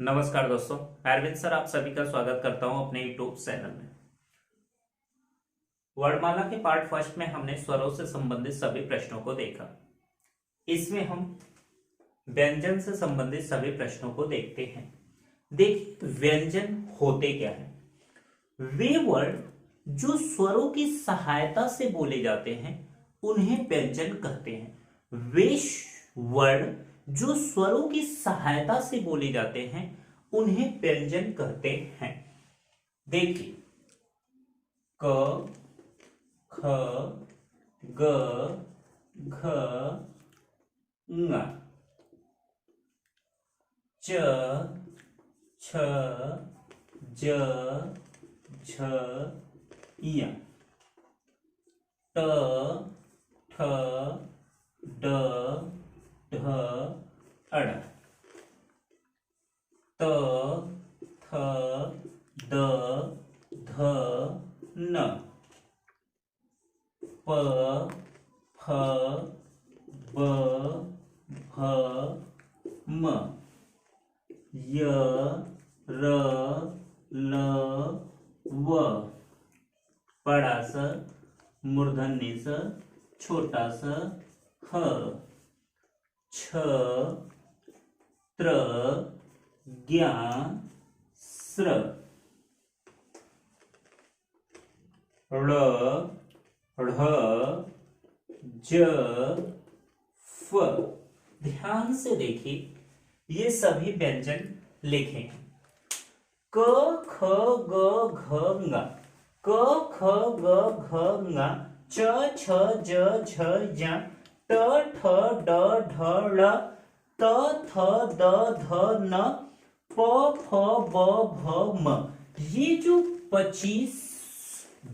नमस्कार दोस्तों, अरविंद सर आप सभी का स्वागत करता हूं अपने यूट्यूब चैनल में। वर्णमाला के पार्ट फर्स्ट में हमने स्वरों से संबंधित सभी प्रश्नों को देखा। इसमें हम व्यंजन से संबंधित सभी प्रश्नों को देखते हैं। देखिए व्यंजन होते क्या है। वे वर्ड जो स्वरों की सहायता से बोले जाते हैं उन्हें व्यंजन कहते हैं। वे वर्ड जो स्वरों की सहायता से बोले जाते हैं उन्हें व्यंजन कहते हैं। देखिए क, ख, ग, घ, ङ, च, छ, ज, झ, य, ट, ठ, ड, ढ, अड़, त, थ, द, ध, न, प, फ, ब, भ, म, य, र, ल, व, बड़ा स, मूर्धन्य स, छोटा स, ह, छ, त्र, ज्ञा, स्र, ळ, ढ़, ज, फ। ध्यान से देखिए ये सभी व्यंजन लिखे हैं। क, ख, ग, घ, ङ, क, ख, ग, घ, ङ, च, छ, ज, झ, ञ, ट, ठ, ड, ढ, ळ, त, थ, द, ध, न, प, फ, ब, भ, म। ये जो 25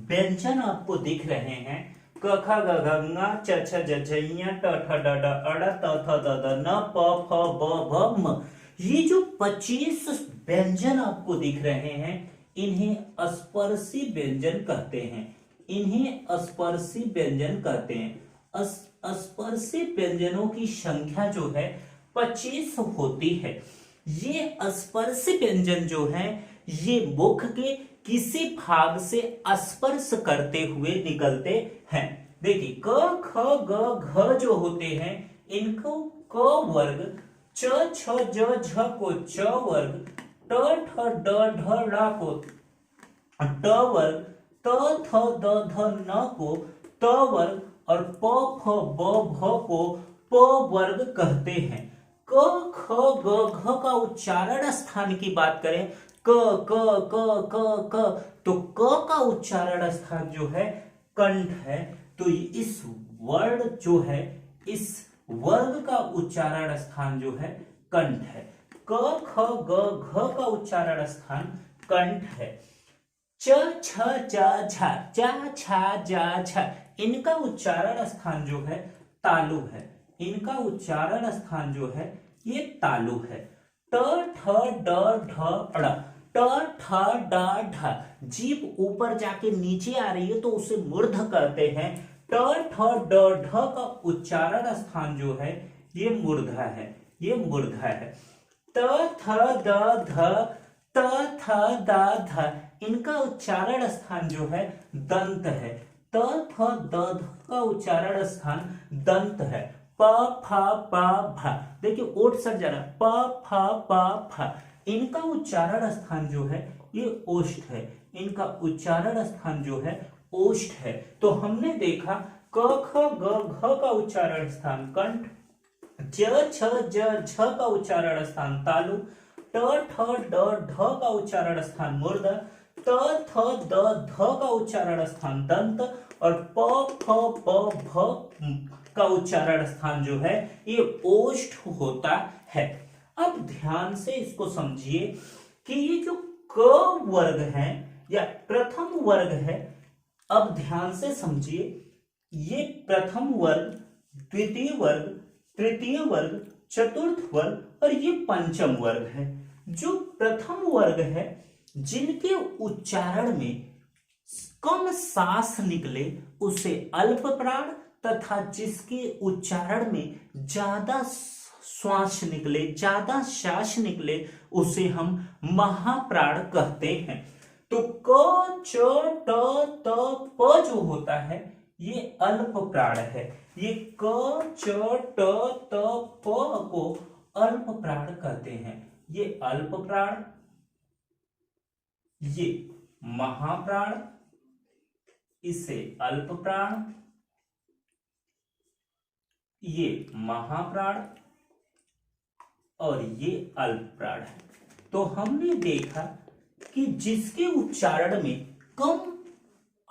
व्यंजन आपको दिख रहे हैं क, ख, ग, घ, ङ, च, छ, ज, झ, ञ, ट, ठ, ड, ढ, अड़, त, थ, द, ध, न, प, फ, ब, भ, म। ये जो 25 व्यंजन आपको दिख रहे हैं इन्हें स्पर्शी व्यंजन कहते हैं। इन्हें स्पर्शी व्यंजन कहते हैं। स्पर्शी व्यंजनों की संख्या जो है 25 होती है। ये स्पर्शी व्यंजन जो है ये मुख के किसी भाग से स्पर्श करते हुए निकलते हैं। देखिए क, ख, ग, घ जो होते हैं इनको क वर्ग, च, छ, ज, झ को च वर्ग, ट, ठ, ड, ढ, ळ को ट वर्ग, त, थ, द, ध, न को त वर्ग और प, फ, ब, भ को प वर्ग कहते हैं। क, ख, ग, घ का उच्चारण स्थान की बात करें क, क, क, क, क, तो क का उच्चारण स्थान जो है कंठ है। तो इस वर्ड जो है इस वर्ग का उच्चारण स्थान जो है कंठ है। क, ख, ग, घ का उच्चारण स्थान कंठ है। च, छ, ज, झ, चा, छा, जा, झ इनका उच्चारण स्थान जो है तालु है। इनका उच्चारण स्थान जो है ये तालु है। ट, ठ, ड, ढ, अड़, ट, ठ, ड, ढ जीभ ऊपर जाके नीचे आ रही है तो उसे मूर्ध कहते हैं। ट, ठ, ड, ढ का उच्चारण स्थान जो है ये मूर्धा है। ये मूर्धा है। त, थ, द, ध, त, थ, द, ध इनका उच्चारण स्थान जो है दंत है। त, थ, द, ध का उच्चारण स्थान दंत है। प, फ, प, भ देखिए ओठ सर जरा प, फ, प, फ इनका उच्चारण स्थान जो है ये ओष्ठ है। इनका उच्चारण स्थान जो है ओष्ठ है। तो हमने देखा क, ख, ग, घ का उच्चारण स्थान कंठ, ज, छ, ज, झ का उच्चारण स्थान तालु, ट, ठ, ड, ढ का उच्चारण स्थान मूर्ध, त, थ, द, ध का उच्चारण स्थान दंत और प, फ, ब, भ का उच्चारण स्थान जो है ये ओष्ठ होता है। अब ध्यान से इसको समझिए कि ये जो क वर्ग है या प्रथम वर्ग है, अब ध्यान से समझिए ये प्रथम वर्ग, द्वितीय वर्ग, तृतीय वर्ग, चतुर्थ वर्ग और ये पंचम वर्ग है। जो प्रथम वर्ग है जिनके उच्चारण में कम सांस निकले उसे अल्प प्राण तथा जिसके उच्चारण में ज्यादा श्वास निकले, ज्यादा श्वास निकले, उसे हम महाप्राण कहते हैं। तो क च ट त प जो होता है ये अल्प प्राण है। ये क च ट त प को अल्प प्राण कहते हैं। ये अल्प प्राण, ये महाप्राण, इसे अल्प प्राण, ये महाप्राण और ये अल्प प्राण है। तो हमने देखा कि जिसके उच्चारण में कम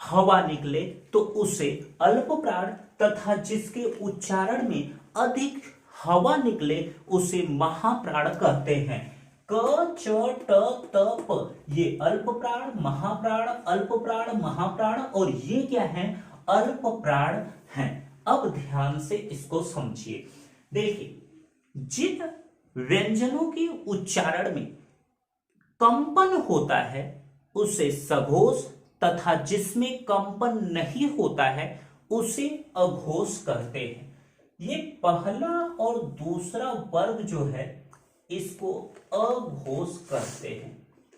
हवा निकले तो उसे अल्प प्राण, तथा जिसके उच्चारण में अधिक हवा निकले उसे महाप्राण कहते हैं। क च ट त प ये अल्प प्राण, महाप्राण, अल्प प्राण, महाप्राण और ये क्या है? अल्प प्राण हैं। अब ध्यान से इसको समझिए। देखिए, जिन व्यंजनों के उच्चारण में कंपन होता है उसे सघोष, तथा जिसमें कंपन नहीं होता है उसे अघोष कहते हैं। ये पहला और दूसरा वर्ग जो है इसको अघोष कहते हैं।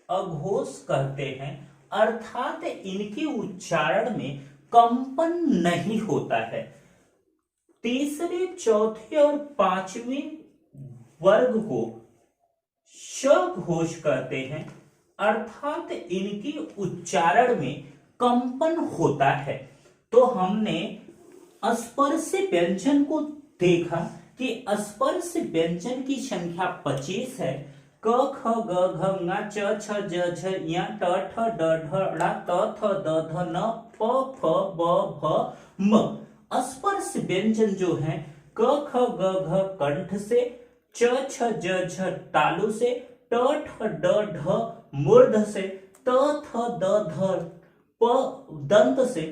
अघोष कहते हैं अर्थात इनके उच्चारण में कंपन नहीं होता है। तीसरे, चौथे और पांचवें वर्ग को सघोष कहते हैं अर्थात इनके उच्चारण में कंपन होता है। तो हमने स्पर्श व्यंजन को देखा कि स्पर्श व्यंजन की संख्या 25 है। क ख ग घ ङ च छ ज झ ञ ट ठ ड ढ ळ त थ द ध न प फ ब भ म। स्पर्श व्यंजन जो है क ख ग घ कंठ से, च छ ज झ तालु से, ट ठ ड ढ मूर्ध से, त थ द ध प दंत से,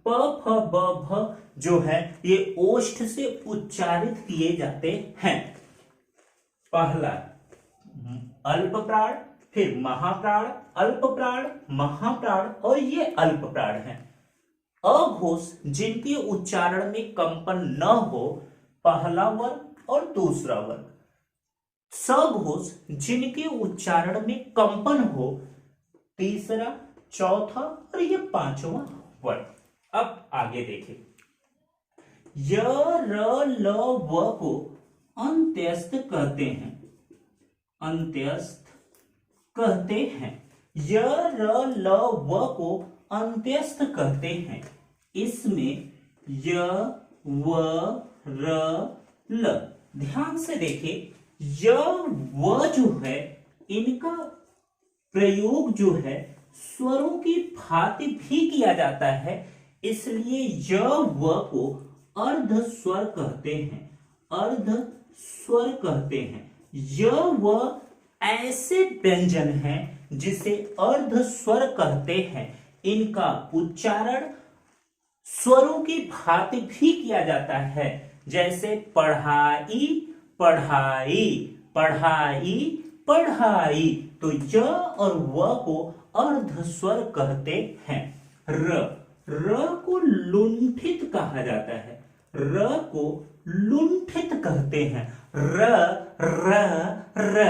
प फ ब भ जो है ये ओष्ठ से उच्चारित किए जाते हैं। पहला अल्प प्राण, फिर महाप्राण, अल्प प्राण, महाप्राण और ये अल्प प्राण है। अघोष जिनके उच्चारण में कंपन न हो, पहला वर्ग और दूसरा वर्ग। सघोष जिनके उच्चारण में कंपन हो, तीसरा, चौथा और ये पांचवा वर्ग। अब आगे देखें, य र ल व को अंत्यस्थ कहते हैं। अंत्यस्थ कहते हैं। य र ल व को अंत्यस्थ कहते हैं। इसमें य व र ल, ध्यान से देखिए, य व जो है इनका प्रयोग जो है स्वरों की भांति भी किया जाता है, इसलिए य व को अर्ध स्वर कहते हैं। अर्ध स्वर कहते हैं। य व ऐसे व्यंजन हैं जिसे अर्ध स्वर कहते हैं। इनका उच्चारण स्वरों की भांति भी किया जाता है, जैसे पढ़ाई, पढ़ाई, पढ़ाई, पढ़ाई। तो य और व को अर्ध स्वर कहते हैं। र को लुंठित कहा जाता है। र को लुंठित कहते हैं। र र र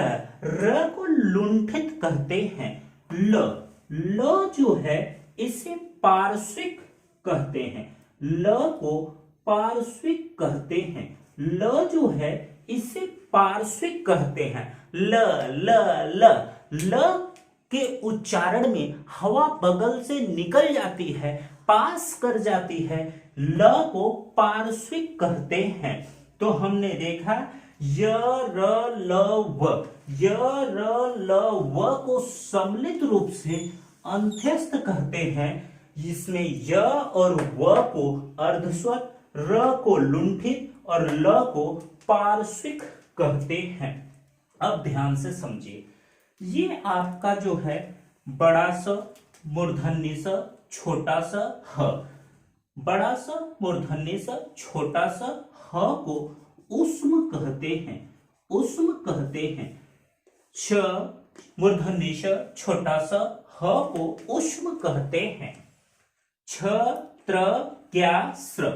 र को लुंठित कहते हैं। ल जो है इसे पार्श्विक कहते हैं। ल को पार्श्विक कहते हैं। ल जो है इसे पार्श्विक कहते हैं। ल ल ल ल के उच्चारण में हवा बगल से निकल जाती है, पास कर जाती है, ल को पार्श्विक कहते हैं। तो हमने देखा य र ल व, य र ल व को सम्मिलित रूप से अंत्यस्थ कहते हैं। इसमें य और व को अर्धस्वर, र को लुंठित और ल को पार्श्विक कहते हैं। अब ध्यान से समझिए, ये आपका जो है बड़ा स, मूर्धन्य स, छोटा स, ह। बड़ा स, मूर्धन्य स, छोटा स, ह को ऊष्म कहते हैं। ऊष्म कहते हैं। छ, मूर्धन्य श, छोटा स, ह को ऊष्म कहते हैं। छ, त्र, क्या, स्र।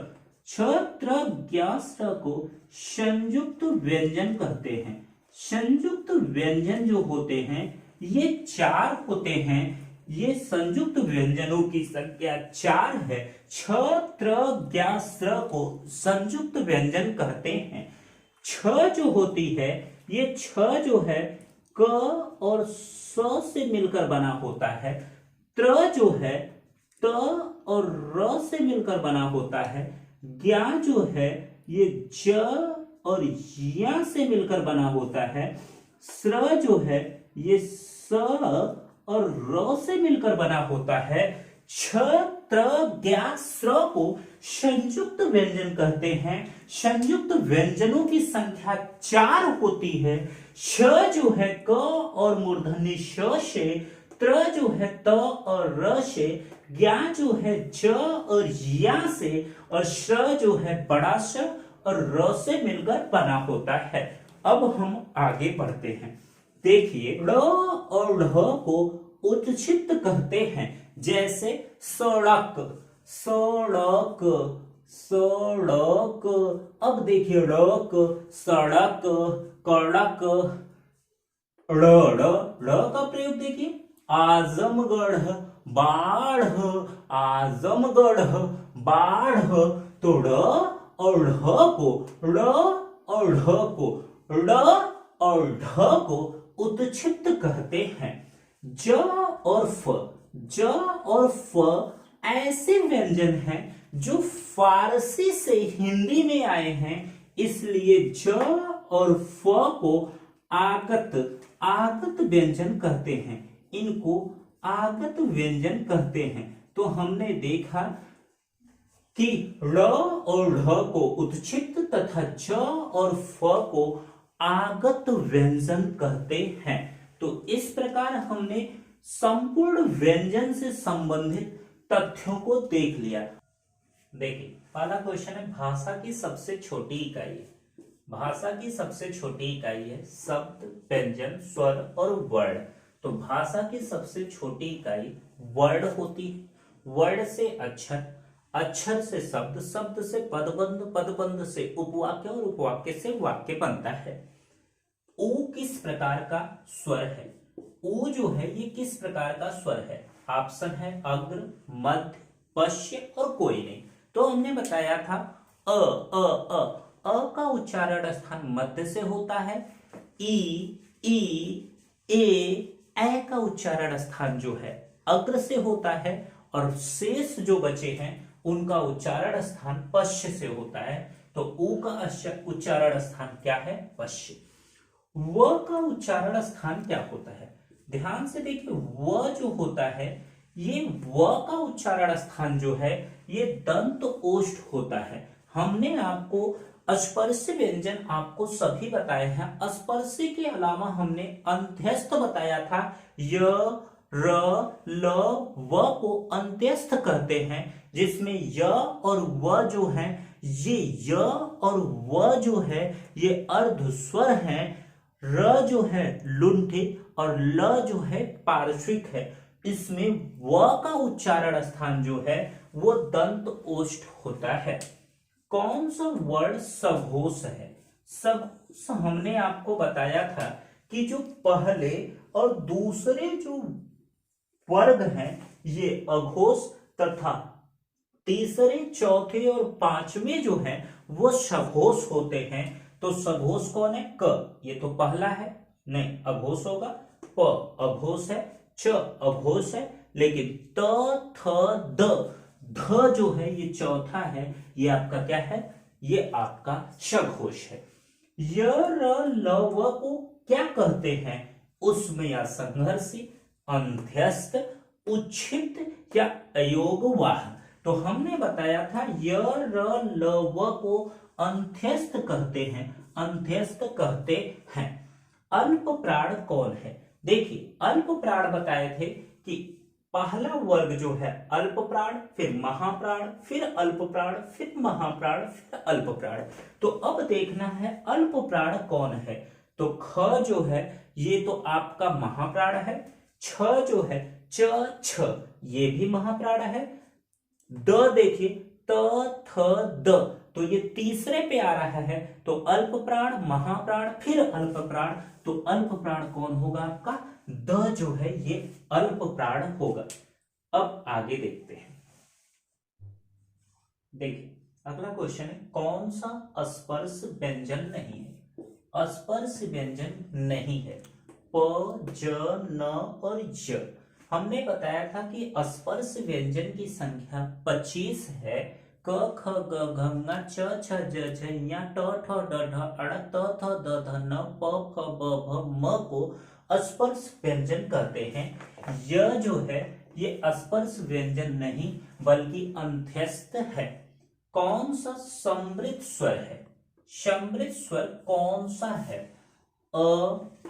छ त्र ज्ञ स्र को संयुक्त व्यंजन कहते हैं। संयुक्त व्यंजन जो होते हैं ये 4 होते हैं। ये संयुक्त व्यंजनों की संख्या 4 है। छ त्र ज्ञ स्र को संयुक्त व्यंजन कहते हैं। छ जो होती है, ये छ जो है क और स से मिलकर बना होता है। त्र जो है त और र से मिलकर बना होता है। ज्ञा जो है ये ज और या से मिलकर बना होता है। स्र जो है ये स और र से मिलकर बना होता है। छ त्र ज्ञा स्र को संयुक्त व्यंजन कहते हैं। संयुक्त व्यंजनों की संख्या 4 होती है। छ जो है क और मूर्धन्य श से, त्र जो है त और र से, ज्ञा जो है ज और या से, और श जो है बड़ा श और र से मिलकर बना होता है। अब हम आगे बढ़ते हैं। देखिए ड़ और ढ को उच्छित कहते हैं। जैसे सड़क, सड़क, सड़क। अब देखिए रक, सड़क, कड़क। ड़ का प्रयोग देखिए, आजमगढ़, बाढ़, आजमगढ़, बाढ़। तो ड़ और ढ को उच्छित कहते हैं। ज और फ ऐसे व्यंजन हैं जो फारसी से हिंदी में आए हैं, इसलिए ज और फ को आगत व्यंजन कहते हैं। इनको आगत व्यंजन कहते हैं। तो हमने देखा कि ड़ और ढ को उच्छित तथा ज और फ को आगत व्यंजन कहते हैं। तो इस प्रकार हमने संपूर्ण व्यंजन से संबंधित तथ्यों को देख लिया। देखिए पहला क्वेश्चन है, भाषा की सबसे छोटी इकाई। भाषा की सबसे छोटी इकाई है शब्द, व्यंजन, स्वर और वर्ण। तो भाषा की सबसे छोटी इकाई वर्ड होती है। वर्ड से अक्षर, अक्षर से शब्द, शब्द से पदबंध, पदबंध से उपवाक्य और उपवाक्य से वाक्य बनता है। ऊ किस प्रकार का स्वर है? ऊ जो है ये किस प्रकार का स्वर है? ऑप्शन है अग्र, मध्य, पश्य और कोई नहीं। तो हमने बताया था अ का उच्चारण स्थान मध्य से होता है। ई, ए का उच्चारण स्थान जो है अग्र से होता है, और शेष जो बचे हैं उनका उच्चारण स्थान पश्य से होता है। तो ऊ का उच्चारण स्थान क्या है? पश्य। व का उच्चारण स्थान क्या होता है? ध्यान से देखिए, व जो होता है ये व का उच्चारण स्थान जो है ये दंत ओष्ठ होता है। हमने आपको स्पर्शी व्यंजन आपको सभी बताए हैं। स्पर्शी के अलावा हमने अंत्यस्थ बताया था। य, र, ल, व को अंत्यस्थ कहते हैं, जिसमें य और व जो है ये य और व जो है ये अर्ध स्वर है। र जो है लुंठी और ल जो है पार्श्विक है। इसमें व का उच्चारण स्थान जो है वो दंत ओष्ठ होता है। कौन सा वर्ण सघोष है? सघोष हमने आपको बताया था कि जो पहले और दूसरे जो वर्ग हैं ये अघोष तथा तीसरे, चौथे और पांचवें जो हैं वो सघोष होते हैं। तो सघोष कौन है? क, ये तो पहला है, नहीं अघोष होगा। प अघोष है, च अघोष है, लेकिन त, थ, द, ध जो है ये चौथा है, ये आपका क्या है? ये आपका सघोष है। य, र, ल, व को क्या कहते हैं? उसमें या संघर्षी, अंध्यस्त, उच्छित या अयोगवाह। तो हमने बताया था य, र, ल, व को अंत्यस्त कहते हैं, अंत्यस्त कहते हैं। अल्प प्राण कौन है? देखिए अल्प प्राण बताए थे कि पहला वर्ग जो है अल्प प्राण, फिर महाप्राण, फिर अल्प प्राण, फिर महाप्राण, फिर अल्प प्राण। तो अब देखना है अल्प प्राण कौन है। तो ख जो है ये तो आपका महाप्राण है। छ जो है च, छ, ये भी महाप्राण है। द देखिए त थ द, तो ये तीसरे पे आ रहा है, तो अल्प प्राण, महाप्राण, फिर अल्प प्राण, तो अल्प प्राण कौन होगा आपका, द जो है ये अल्प प्राण होगा। अब आगे देखते हैं, देखिए अगला क्वेश्चन है, कौन सा स्पर्श व्यंजन नहीं है, स्पर्श व्यंजन नहीं है, प ज न और ज। हमने बताया था कि स्पर्श व्यंजन की संख्या 25 है, क ख ग घ ङ च छ ज झ ञ ट ठ ड ढ अड़ त थ द ध न प फ ब भ म को स्पर्श व्यंजन कहते हैं। यह जो है ये स्पर्श व्यंजन नहीं बल्कि अंत्यस्थ है। कौन सा समृद्ध स्वर है, समृद्ध स्वर कौन सा है, अ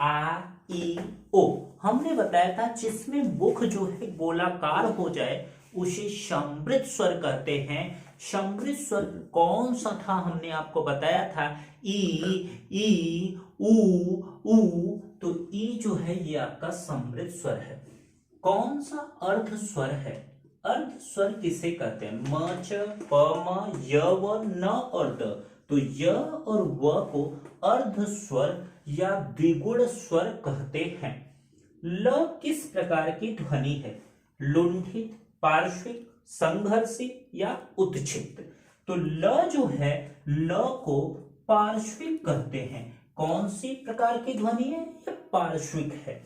आ ई ओ। हमने बताया था जिसमें मुख जो है गोलाकार हो जाए उसे समृद्ध स्वर कहते हैं। समृद्ध स्वर कौन सा था, हमने आपको बताया था ई ऊ, तो ई जो है ये आपका समृद्ध स्वर है। कौन सा अर्ध स्वर है, अर्ध स्वर किसे कहते हैं, म च प म य व न और द, तो य और व को अर्ध स्वर या द्विगुण स्वर कहते हैं। ल किस प्रकार की ध्वनि है, लुंठित, पार्श्विक, संघर्षित या उत्क्षिप्त, तो ल जो है ल को पार्श्विक कहते हैं। कौन सी प्रकार की ध्वनि है, यह पार्श्विक है।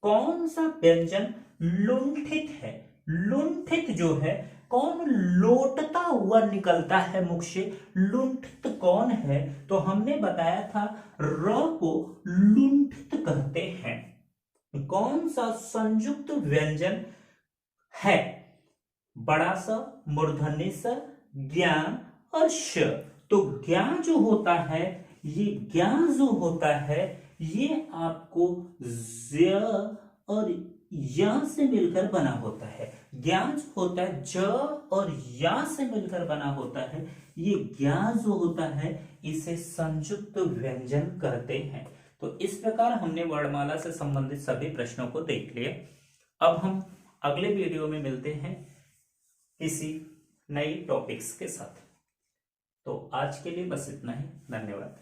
कौन सा व्यंजन लुंठित है, लुंठित जो है कौन लोटता हुआ निकलता है मुख से, लुंठित कौन है, तो हमने बताया था र को लुंठित कहते हैं। कौन सा संयुक्त व्यंजन है, बड़ा स, मूर्धन्य स, ज्ञ और श, तो ज्ञ जो होता है, ये ज्ञ जो होता है ये आपको ज और या से मिलकर बना होता है। ज्ञान जो होता है ज और या से मिलकर बना होता है, ये ज्ञान जो होता है इसे संयुक्त व्यंजन कहते हैं। तो इस प्रकार हमने वर्णमाला से संबंधित सभी प्रश्नों को देख लिया। अब हम अगले वीडियो में मिलते हैं किसी नई टॉपिक्स के साथ। तो आज के लिए बस इतना ही, धन्यवाद।